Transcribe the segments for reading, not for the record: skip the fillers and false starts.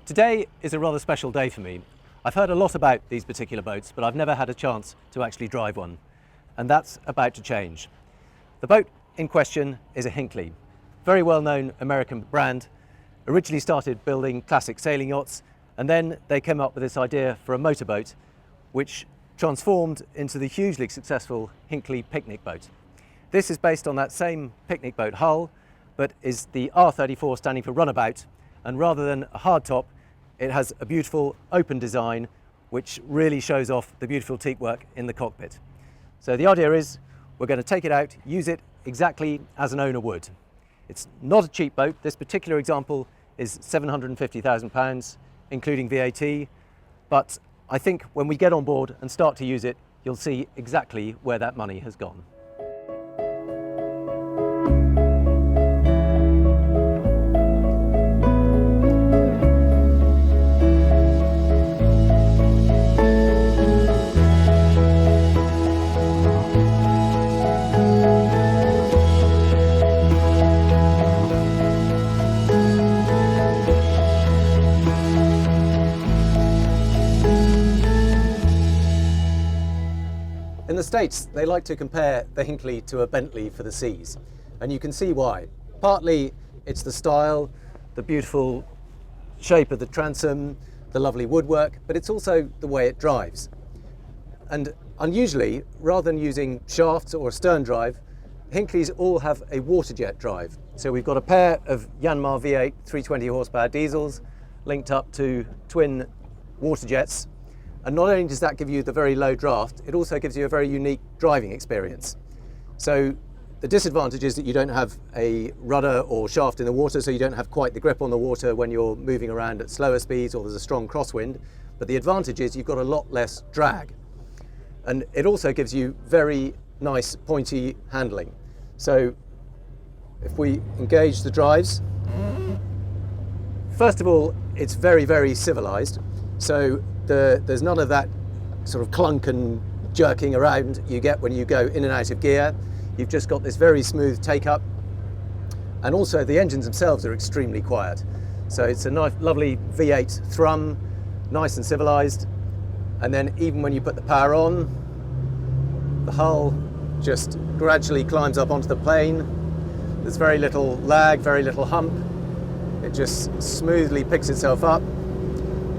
Today is a rather special day for me. I've heard a lot about these particular boats, but I've never had a chance to actually drive one. And that's about to change. The boat in question is a Hinckley, very well-known American brand. Originally started building classic sailing yachts, and then they came up with this idea for a motorboat, which transformed into the hugely successful Hinckley picnic boat. This is based on that same picnic boat hull, but is the R34 standing for runabout, and rather than a hard top, it has a beautiful open design which really shows off the beautiful teak work in the cockpit. So the idea is we're going to take it out, use it exactly as an owner would. It's not a cheap boat. This particular example is £750,000, including VAT, but I think when we get on board and start to use it, you'll see exactly where that money has gone. In the States, they like to compare the Hinckley to a Bentley for the seas, and you can see why. Partly it's the style, the beautiful shape of the transom, the lovely woodwork, but it's also the way it drives. And unusually, rather than using shafts or a stern drive, Hinckley's all have a waterjet drive. So we've got a pair of Yanmar V8 320 horsepower diesels linked up to twin waterjets. And not only does that give you the very low draft, it also gives you a very unique driving experience. So the disadvantage is that you don't have a rudder or shaft in the water, so you don't have quite the grip on the water when you're moving around at slower speeds or there's a strong crosswind. But the advantage is you've got a lot less drag. And it also gives you very nice pointy handling. So if we engage the drives, first of all, it's very, very civilized. So there's none of that sort of clunk and jerking around you get when you go in and out of gear. You've just got this very smooth take-up. And also the engines themselves are extremely quiet. So it's a nice, lovely V8 thrum, nice and civilized. And then even when you put the power on, the hull just gradually climbs up onto the plane. There's very little lag, very little hump. It just smoothly picks itself up.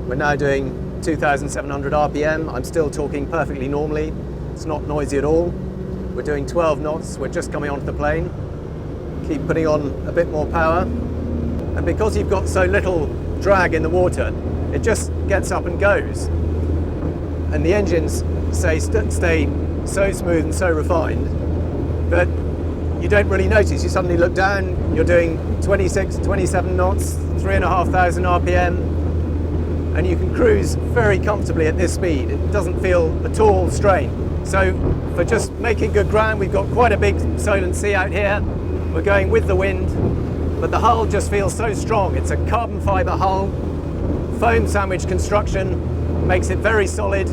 We're now doing 2,700 RPM. I'm still talking perfectly normally. It's not noisy at all. We're doing 12 knots. We're just coming onto the plane. Keep putting on a bit more power. And because you've got so little drag in the water, it just gets up and goes. And the engines stay so smooth and so refined that you don't really notice. You suddenly look down, you're doing 26, 27 knots, 3,500 RPM, and you can cruise very comfortably at this speed. It doesn't feel at all strained. So for just making good ground, we've got quite a big Solent sea out here. We're going with the wind, but the hull just feels so strong. It's a carbon fiber hull, foam sandwich construction, makes it very solid,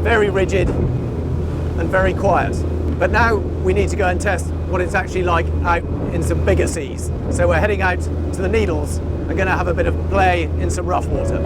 very rigid, and very quiet. But now we need to go and test what it's actually like out in some bigger seas. So we're heading out to the Needles and going to have a bit of play in some rough water.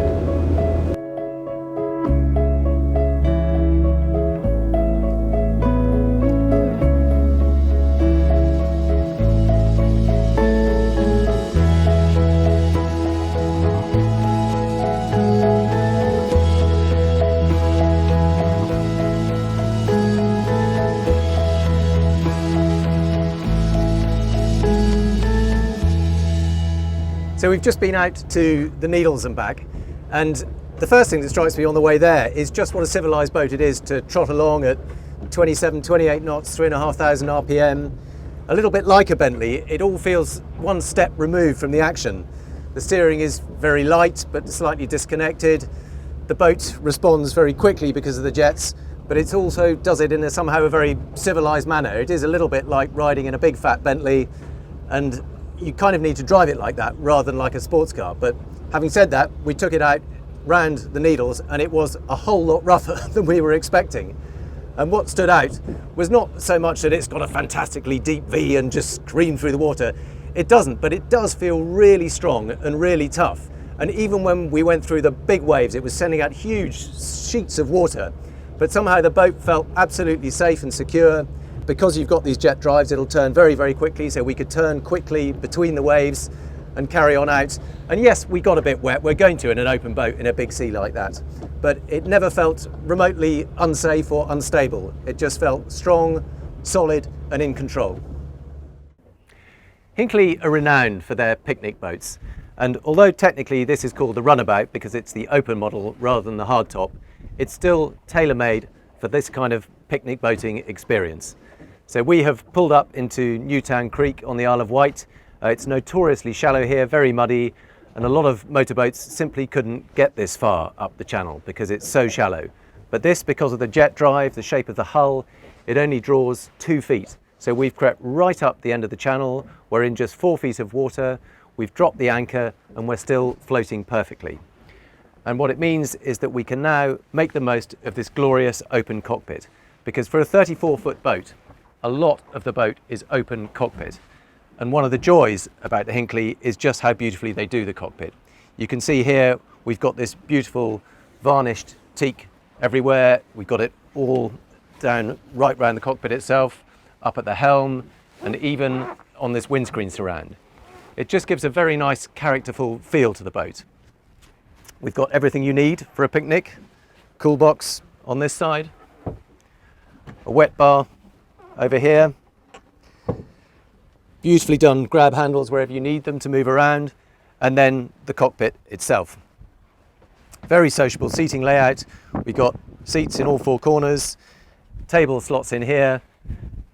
So we've just been out to the Needles and back, and the first thing that strikes me on the way there is just what a civilized boat it is to trot along at 27, 28 knots, 3,500 RPM. A little bit like a Bentley, it all feels one step removed from the action. The steering is very light but slightly disconnected. The boat responds very quickly because of the jets, but it also does it in somehow a very civilized manner. It is a little bit like riding in a big fat Bentley, and you kind of need to drive it like that rather than like a sports car. But having said that, we took it out round the Needles and it was a whole lot rougher than we were expecting. And what stood out was not so much that it's got a fantastically deep V and just scream through the water. It doesn't, but it does feel really strong and really tough. And even when we went through the big waves, it was sending out huge sheets of water. But somehow the boat felt absolutely safe and secure. Because you've got these jet drives, it'll turn very, very quickly, so we could turn quickly between the waves and carry on out. And yes, we got a bit wet. We're going to in an open boat in a big sea like that. But it never felt remotely unsafe or unstable. It just felt strong, solid, and in control. Hinckley are renowned for their picnic boats. And although technically this is called the runabout because it's the open model rather than the hardtop, it's still tailor-made for this kind of picnic boating experience. So we have pulled up into Newtown Creek on the Isle of Wight. It's notoriously shallow here, very muddy, and a lot of motorboats simply couldn't get this far up the channel because it's so shallow. But this, because of the jet drive, the shape of the hull, it only draws 2 feet. So we've crept right up the end of the channel. We're in just 4 feet of water. We've dropped the anchor and we're still floating perfectly. And what it means is that we can now make the most of this glorious open cockpit, because for a 34-foot boat, a lot of the boat is open cockpit. And one of the joys about the Hinckley is just how beautifully they do the cockpit. You can see here we've got this beautiful varnished teak everywhere. We've got it all down right around the cockpit itself, up at the helm, and even on this windscreen surround. It just gives a very nice characterful feel to the boat. We've got everything you need for a picnic. Cool box on this side, a wet bar over here, beautifully done grab handles wherever you need them to move around, and then the cockpit itself. Very sociable seating layout. We've got seats in all 4 corners, table slots in here,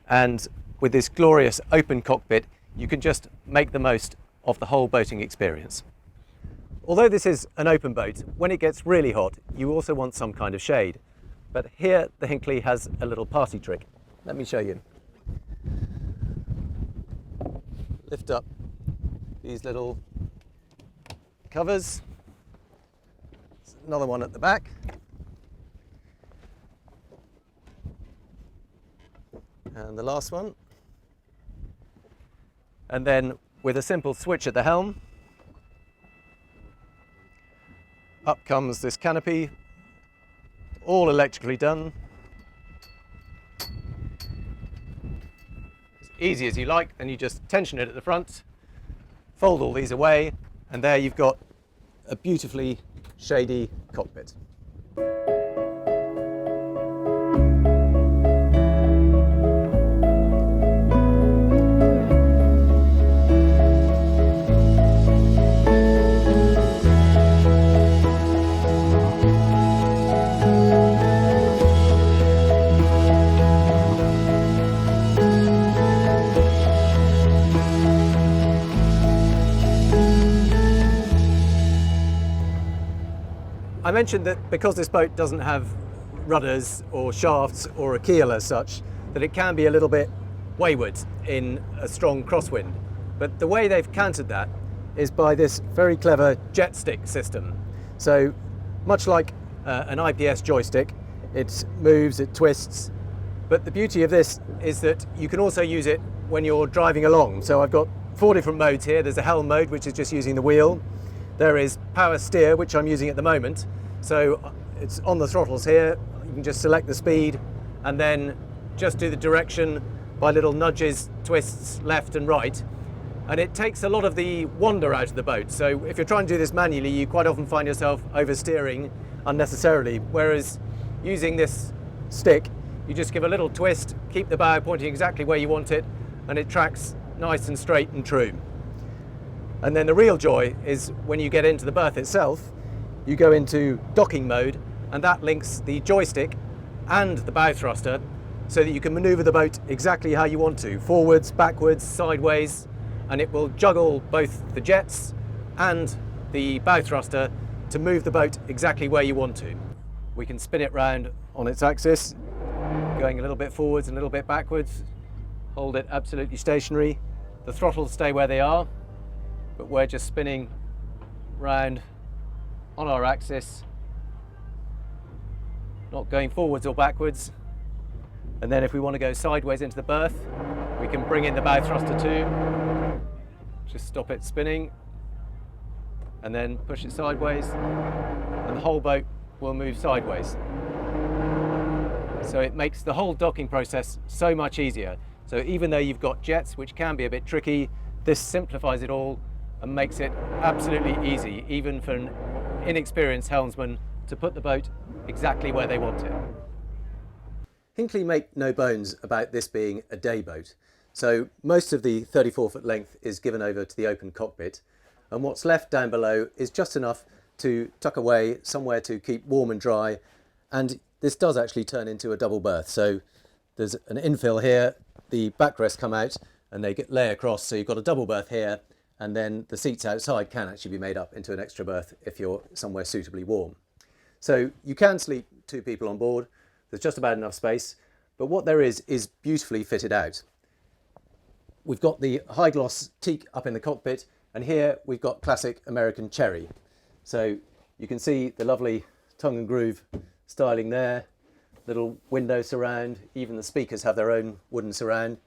and with this glorious open cockpit, you can just make the most of the whole boating experience. Although this is an open boat, when it gets really hot, you also want some kind of shade. But here, the Hinckley has a little party trick. Let me show you. Lift up these little covers. There's another one at the back. And the last one. And then with a simple switch at the helm, up comes this canopy, all electrically done. As easy as you like, then you just tension it at the front, fold all these away, and there you've got a beautifully shady cockpit. I mentioned that because this boat doesn't have rudders or shafts or a keel as such, that it can be a little bit wayward in a strong crosswind. But the way they've countered that is by this very clever jet stick system. So much like an IPS joystick, it moves, it twists. But the beauty of this is that you can also use it when you're driving along. So I've got 4 different modes here. There's a helm mode, which is just using the wheel. There is power steer, which I'm using at the moment. So it's on the throttles here. You can just select the speed and then just do the direction by little nudges, twists left and right. And it takes a lot of the wander out of the boat. So if you're trying to do this manually, you quite often find yourself oversteering unnecessarily. Whereas using this stick, you just give a little twist, keep the bow pointing exactly where you want it, and it tracks nice and straight and true. And then the real joy is when you get into the berth itself, you go into docking mode, and that links the joystick and the bow thruster so that you can maneuver the boat exactly how you want to, forwards, backwards, sideways, and it will juggle both the jets and the bow thruster to move the boat exactly where you want to. We can spin it round on its axis, going a little bit forwards and a little bit backwards, hold it absolutely stationary. The throttles stay where they are, but we're just spinning round on our axis, not going forwards or backwards. And then if we want to go sideways into the berth, we can bring in the bow thruster too. Just stop it spinning. and then push it sideways, and the whole boat will move sideways. So it makes the whole docking process so much easier. So even though you've got jets, which can be a bit tricky, this simplifies it all and makes it absolutely easy, even for an inexperienced helmsman, to put the boat exactly where they want it. Hinckley make no bones about this being a day boat. So most of the 34-foot length is given over to the open cockpit, and what's left down below is just enough to tuck away somewhere to keep warm and dry. And this does actually turn into a double berth. So there's an infill here, the backrests come out and they lay across, so you've got a double berth here, and then the seats outside can actually be made up into an extra berth if you're somewhere suitably warm. So you can sleep 2 people on board, there's just about enough space, but what there is beautifully fitted out. We've got the high gloss teak up in the cockpit, and here we've got classic American cherry. So you can see the lovely tongue and groove styling there, little window surround, even the speakers have their own wooden surround.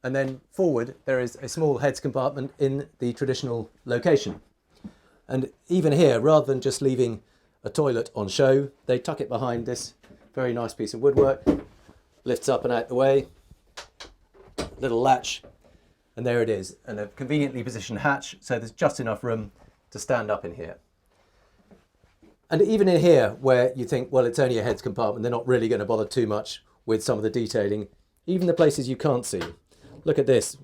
And then forward there is a small heads compartment in the traditional location. And even here, rather than just leaving a toilet on show, they tuck it behind this very nice piece of woodwork, lifts up and out the way, little latch, and there it is, and a conveniently positioned hatch, so there's just enough room to stand up in here. And even in here, where you think, well, it's only a heads compartment, they're not really going to bother too much with some of the detailing, even the places you can't see. Look at this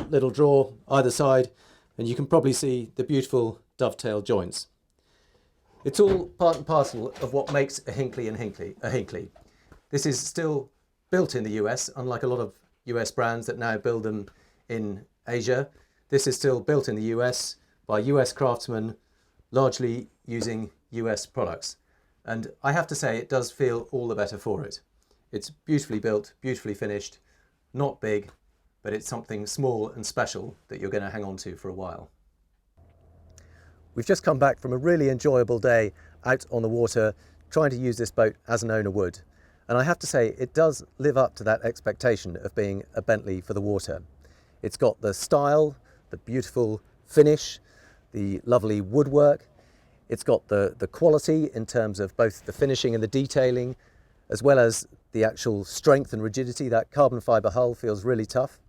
little drawer either side, and you can probably see the beautiful dovetail joints. It's all part and parcel of what makes a Hinckley a Hinckley. This is still built in the US, unlike a lot of US brands that now build them in Asia. This is still built in the US by US craftsmen, largely using US products. And I have to say, it does feel all the better for it. It's beautifully built, beautifully finished, not big, but it's something small and special that you're going to hang on to for a while. We've just come back from a really enjoyable day out on the water, trying to use this boat as an owner would. And I have to say, it does live up to that expectation of being a Bentley for the water. It's got the style, the beautiful finish, the lovely woodwork. It's got the quality in terms of both the finishing and the detailing, as well as the actual strength and rigidity. That carbon fibre hull feels really tough.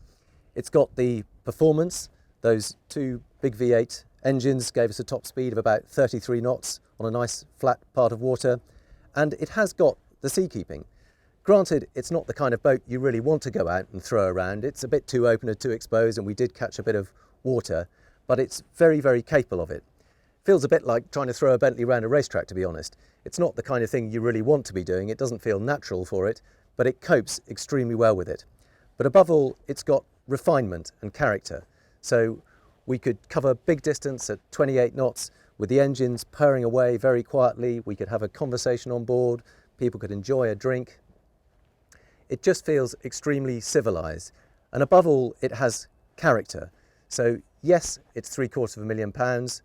It's got the performance. Those 2 big V8 engines gave us a top speed of about 33 knots on a nice flat part of water. And it has got the seakeeping. Granted, it's not the kind of boat you really want to go out and throw around. It's a bit too open and too exposed, and we did catch a bit of water, but it's very, very capable of it. Feels a bit like trying to throw a Bentley around a racetrack, to be honest. It's not the kind of thing you really want to be doing. It doesn't feel natural for it, but it copes extremely well with it. But above all, it's got refinement and character. So we could cover big distance at 28 knots with the engines purring away very quietly. We could have a conversation on board. People could enjoy a drink. It just feels extremely civilized. And above all, it has character. So yes, it's £750,000.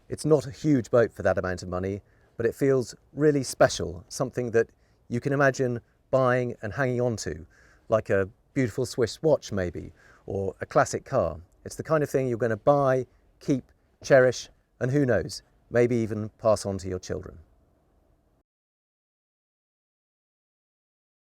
It's not a huge boat for that amount of money, but it feels really special, something that you can imagine buying and hanging on to, like a beautiful Swiss watch maybe, or a classic car. It's the kind of thing you're going to buy, keep, cherish, and who knows, maybe even pass on to your children.